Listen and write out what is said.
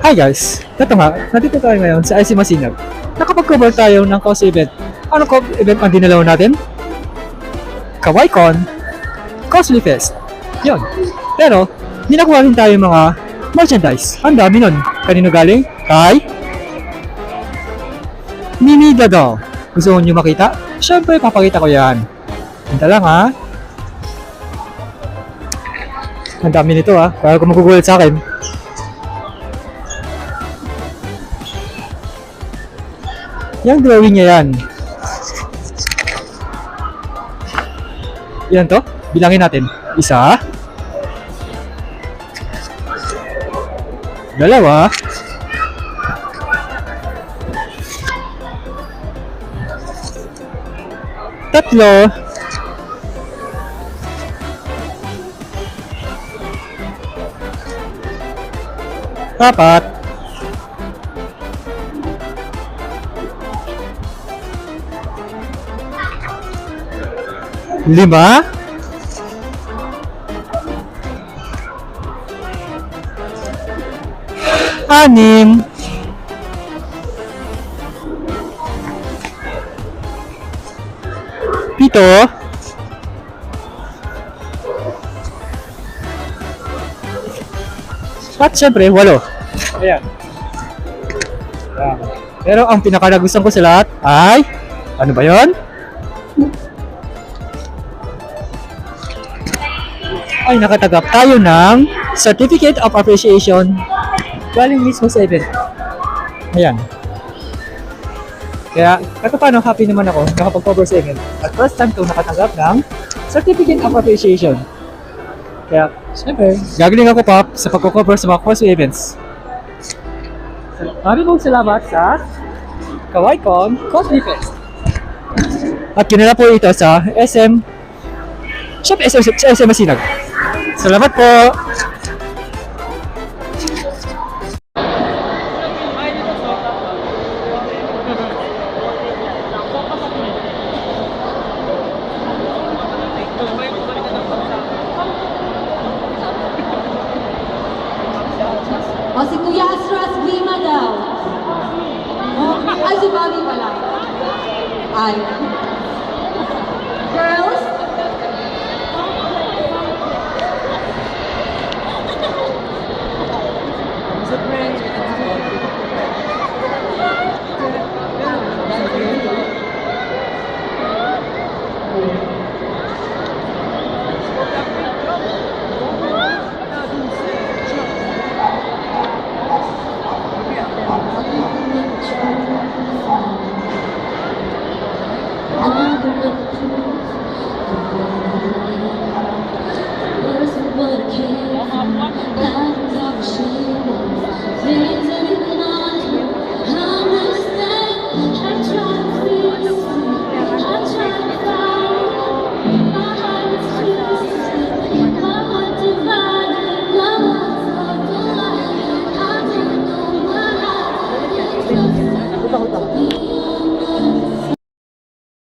Hi guys! Ito nga, nandito tayo ngayon sa IC Masinag. Nakapag-cover tayo ng cause event. Anong event ang dinalaw natin? KawaiCon Cosplay Fest. Yun. Pero, dinakuha rin tayo mga merchandise. Ang dami nun. Kanino galing? Kay Mimi Dado. Gusto nyo makita? Siyempre, papakita ko yan. Hinta lang ha. Ang dami nito ha. Para kung magugulat sa akin. Yung drawing niya yan. Yan to. Bilangin natin. 1, 2, 3, 4, 5, 6, 7, at syempre 8. Ayan. Pero ang pinakanagustuhan ko sa lahat ay ano ba yon? Ay nakatanggap tayo ng Certificate of Appreciation galing mismo sa event. Ayan. Kaya kahit paano happy naman ako nakapag-cover sa event. At first time ko nakatanggap ng Certificate of Appreciation. Kaya syempre gagaling ako pa sa pag-cover sa mga cosplay events. Maraming salamat sa KawaiCon Cosplay Fest. At kinala po ito sa SM Masinag. Salamat po! O si Kuya Astras Lima daw. Ay, si Bobby pala. Ay. Girls? What I can, I don't know,